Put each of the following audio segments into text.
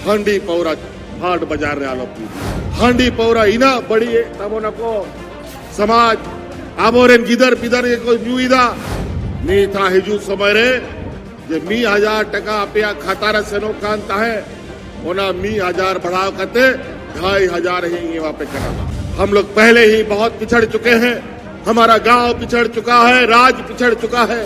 हांडी पौरा हाट बाजार रे आलो हांडी पौरा इना बड़ी तबो नको समाज आबोरेन गिदर पिदर ये कोई न्यूइदा नी था हिजू समय रे जे मी 1000 अपया खातार सेनो कांता है ओना मी 1000 बढ़ाव करते 2500 ही ये वहां पे करा। हम लोग पहले ही बहुत पिछड़ चुके हैं, हमारा गांव पिछड़ चुका है, राज पिछड़ चुका है।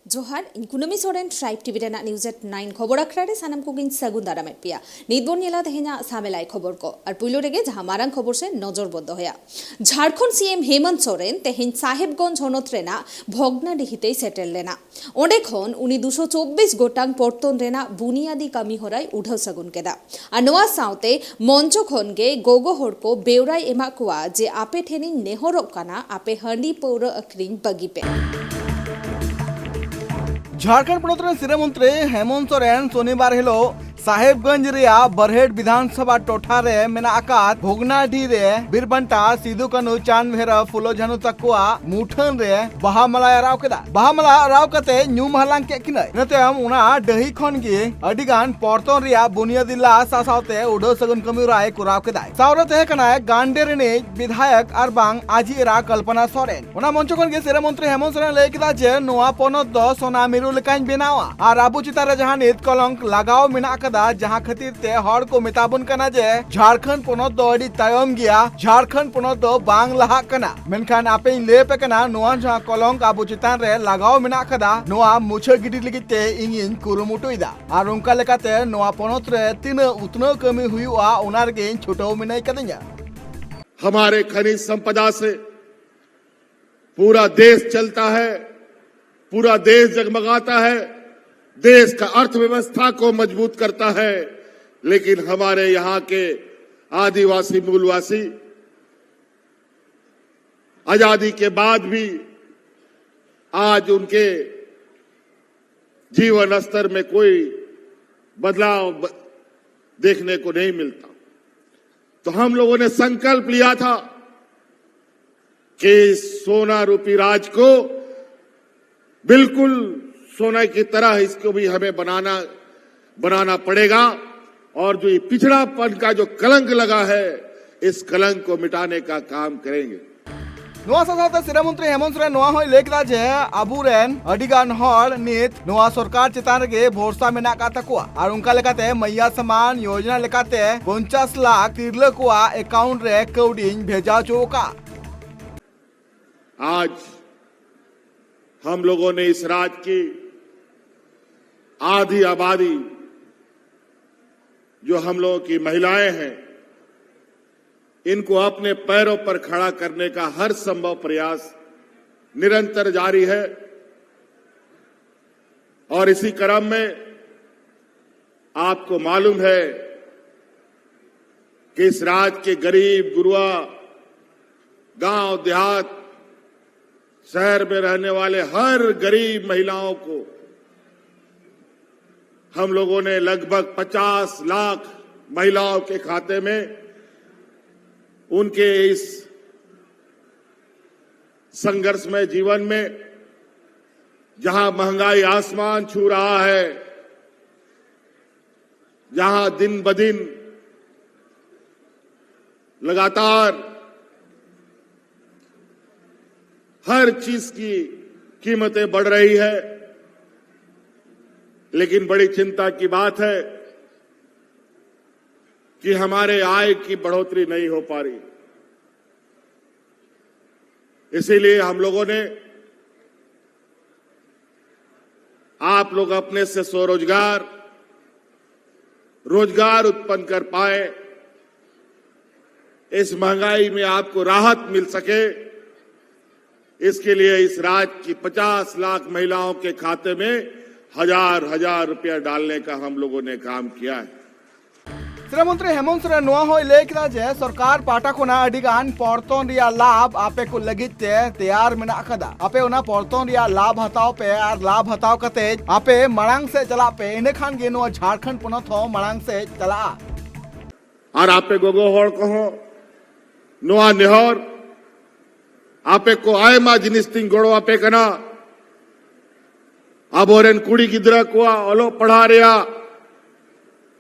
जोहार इन कुनमी सोरेन ट्राइब टीवी रेना न्यूज़ एट 9 खबर अखरारे सानम को गिन सगुन दारा में पिया नीदबोन येला तेहेना सामेलाई खबर को और पुइलो रेगे जहां मारंग खबर से नजरबद्ध होया झारखंड सीएम हेमंत सोरेन तेहेन साहेबगंज हनत रेना भग्नाडिहिते सेटेल लेना ओंडे खन उनी 224 गोटांग पर्तन रेना बुनियादी कमी होराय उढाव सगुन केदा और नोआ साउते मंचो खन गे गोगो हर को बेवराय एमा कुआ जे आपे ठेनी नेहरक काना आपे हंडी पौर अक्रिंग बगीपे। झारखंड पनोत सिरेमंत्री हेमंत सोरेन शनिवार हिलो साहेबगंज रिया बरहेट विधानसभा टोठा रे मेना आकात भोगनाडी रे बिरबंटा सिदु कानू चांद भेरा फुलो झानु तकुआ मुठन रे बहामला राव केदा बहामला राव कते न्यूम हलांग के किनय नतेम उना दही खन गे अडिगान पर्तन रिया बुनियादी ला सासावते उडो सगुन कमी राय कुराव केदा सावरते कनाय गांडेर ने विधायक आर बांग आजी रा कल्पना सोरेन उना मंच खन गे सिरेमंत्री हेमंत सोरेन ले केदा जे नोआ पनत दो सोना मिरु लेकान बेनावा आर आबु चितारे जहां नित कलंक लगाव मेना जहां खातिर ते हर को मेताबन कना जे झारखंड पनत दो अडी तायम गया झारखंड पनत दो बांग लहा कना मेनखान आपे लेपे कना नोआ जहां कलंक आबो चितान रे लगाव मेना कदा नोआ मुछे गिडी लिगिते इंगिन कुरुमुटुइदा आर उनका लेकाते नोआ पनत रे तीन उतनो कमी हुआ उनार गे छोटो मिनाई कदኛ हमारे खनिज संपदा से पूरा देश चलता है, पूरा देश जगमगाता है, देश का अर्थव्यवस्था को मजबूत करता है। लेकिन हमारे यहाँ के आदिवासी मूलवासी आजादी के बाद भी आज उनके जीवन स्तर में कोई बदलाव देखने को नहीं मिलता। तो हम लोगों ने संकल्प लिया था कि सोना रूपी राज को बिल्कुल सोना की तरह इसको भी हमें बनाना पड़ेगा और जो ये पिछड़ापन का जो कलंक लगा है इस कलंक को मिटाने का काम करेंगे। नोआ साथाते सिरेमंत्री हेमंत सोरेन नोआ होय लेकदा जे आबुरेन अडिगान हर नित नोआ सरकार चितान गे भरोसा मेना का तकुआ और उनका लेकाते मैया समान योजना लेकाते 50 लाख तिरले कुआ अकाउंट रे कौडिंग भेजा चोका। आज हम लोगों ने इस राज्य की आधी आबादी जो हम लोगों की महिलाएं हैं इनको अपने पैरों पर खड़ा करने का हर संभव प्रयास निरंतर जारी है और इसी क्रम में आपको मालूम है कि इस राज्य के गरीब गुरुआ गांव देहात शहर में रहने वाले हर गरीब महिलाओं को हम लोगों ने लगभग 50 लाख महिलाओं के खाते में उनके इस संघर्षमय जीवन में जहां महंगाई आसमान छू रहा है, जहां दिन ब दिन लगातार हर चीज की कीमतें बढ़ रही है, लेकिन बड़ी चिंता की बात है कि हमारे आय की बढ़ोतरी नहीं हो पा रही। इसीलिए हम लोगों ने आप लोग अपने से स्वरोजगार रोजगार उत्पन्न कर पाए, इस महंगाई में आपको राहत मिल सके, इसके लिए इस राज्य की 50 लाख महिलाओं के खाते में हजार रुपया डालने का हम लोगों ने काम किया है। श्रीमंत्री हेमंत सोरेन नोआ होय लेकदा जे सरकार पाटा कोना अडिगान पर्तन रिया लाभ आपे को लगित तैयार मेना कदा आपे ओना पर्तन रिया लाभ हताव पे और लाभ हताव कते आपे मरांग से चला पे इने खान गे नोआ झारखंड पनत हो मरांग से चला और आपे गोगो हड़ को नोआ नेहर आपे को आयमा जिनिस तिंग गोड़ो आपे कना अब कुड़ी गिदरा को ओलो पढ़ा रिया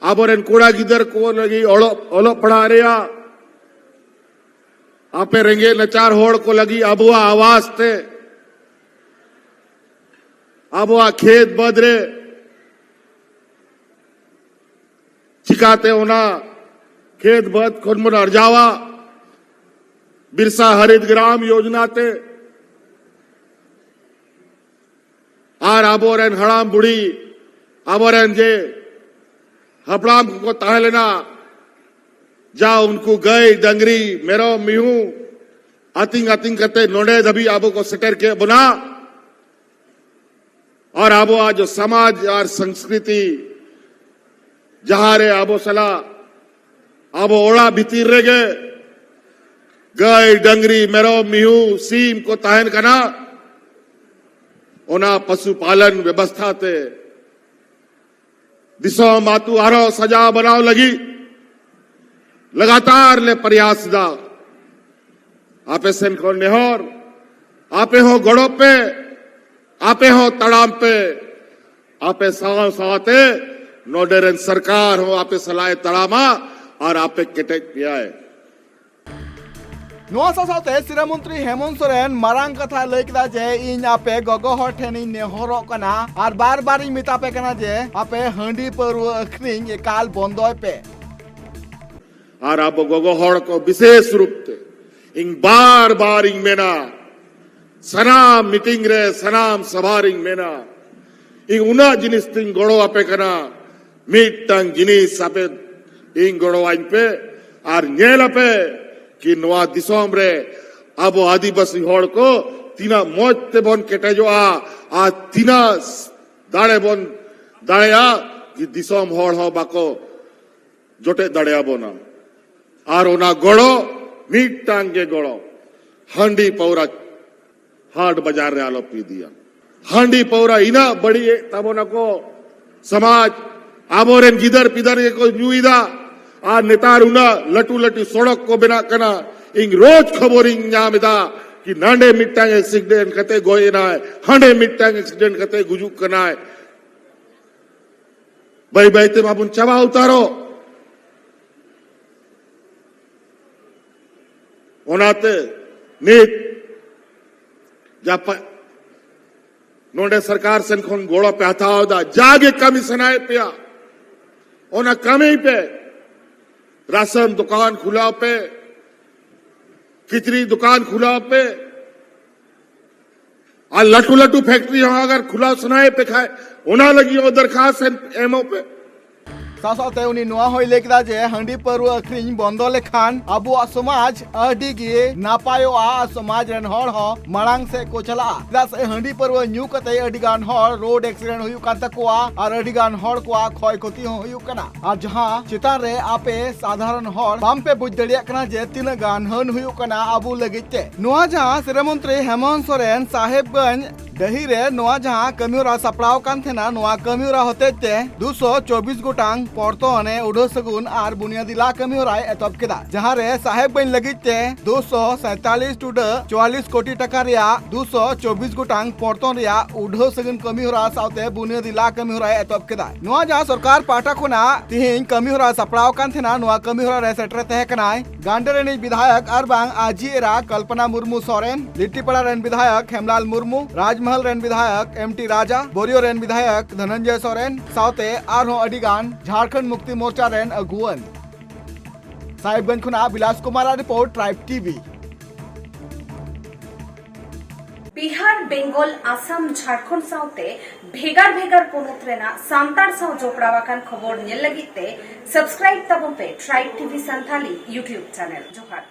आबोरेन कोड़ा गिदर को लगी ओलो पढ़ा रेया आपे रेंगे नचार होड़ को लगी अबुआ आवाज थे अबुआ खेत बदरे चिकाते होना खेत बद खुनमुन अर्जावा बिरसा हरित ग्राम योजना ते आर आबोरेन हड़ाम बुढ़ी आबोरेन जे हपड़ाम को ताहलेना जा उनको गए डंगरी मेरो मिहू अतिंग करते नोडे दबी आबो को सेटर के बुना और आबो आज समाज और संस्कृति जहां रे आबो सला आबो ओड़ा भीतर रे गए डंगरी मेरो मिहू सीम को ताहन कना ओना पशुपालन व्यवस्था ते दिशा मातु आरो सजा बनाव लगी लगातार ले प्रयास दा आपे सेन को नेहर आपे हो गड़ो पे आपे हो तड़ाम पे आपे साव सावते नोडेरन सरकार हो आपे सलाए तड़ामा और आपे केटे पिया है नोआ साथे सिरामंत्री हेमंत सोरेन मारांग कथा लई केदा जे इन आपे गगो हर ठेनी नेहरो कना और बार बार इ मितापे कना जे आपे हंडी परु अखरिंग एकाल बंदोय पे और अब गोगो हड़ को विशेष रूप से इंग बार इंग मेना सनाम मीटिंग रे सनाम सभारिंग मेना इंग उना जिनिस तिंग गोड़ो आपे कना मीटंग जिनिस आपे इंग गोड़ो आइन पे और नेल आपे कि नवा दिसोम रे अब आदिवासी हड़ को तीना मोजते बन केटे जो आ तीना दाड़े बन दाड़े कि दिसोम हड़ हो बाको जोटे दाड़े बोना और ओना गोड़ो मीट टांगे गोड़ो हांडी पौरा हाट बाजार रे आलो पी दिया हांडी पौरा इना बड़ी तबोना को समाज आबोरेन गिदर पिदर ये को न्यूइदा आ नेतार उना लटू लटू सड़क को बिना कना इंग रोज खबर इंग न्यामिदा कि नांडे मिट्टांग एक्सीडेंट कते गोये ना है हांडे मिट्टांग एक्सीडेंट कते गुजुक कना है भाई भाई ते मापुन चबा उतारो ओनाते नीत जापा नोडे सरकार से खोन गोड़ा पे हथावदा जागे कमीशन आए पिया ओना कमी पे राशन दुकान खुला पे खिचड़ी दुकान खुला पे आ लटू लटू फैक्ट्री अगर खुला सुनाए पे खाए ओना लगी वो दरखास्त एमओ पे साथे उनी नोआ होय लेकदा जे हंडी परु अखरिंग बंदो लेखान अबो समाज अडी गे नापायो आ समाज रन हड़ हो मड़ांग से कोचला दा से हंडी परु न्यू कते अडी गान हड़ रोड एक्सीडेंट हुयु कान तकोआ और अडी गान हड़ को खय क्षति हुयु कना आ जहां चितान रे आपे साधारण हड़ बाम पे बुझ दड़िया कना जे तीन गान हन हुयु कना अबो लगिते नोआ जहां सिरामंत्री हेमंत सोरेन साहेबगंज दही रे नोआ जहां कमियोरा सपड़ाव कान थेना नोआ कमियोरा होते ते 224 गोटांग पड़तो अने उडो सगुन और बुनियादी ला कमियोराय एतब केदा जहां रे साहेबगंज लगिते 247 टुडा 44 कोटी टका रिया 224 गोटांग पड़तो रिया उडो सगुन कमियोरा साउते बुनियादी ला कमियोराय एतब केदा नोआ जहां सरकार पाटा खुना तिहिं कमियोरा सपड़ाव कान थेना नोआ कमियोरा रे सेटर तहे कनाय गांडरेनी विधायक अरबांग आजीरा कल्पना मुर्मू सोरेन लिट्टीपड़ा रेन विधायक हेमलाल मुर्मू राजमहल रेन विधायक एमटी राजा बोरियो रेन विधायक धनंजय सोरेन साउते आरो अडिगान झारखंड मुक्ति मोर्चा रेन अगुवन साहिबगंज खुना Bilas Kumar report tribe TV Bihar Bengal Assam Jharkhand साउते भेगार भेगार पोनोत रेना सांतार साव जोपड़ावाकान खबर नेल लगिते सब्सक्राइब तबन पे tribe TV Santali YouTube channel जोहार।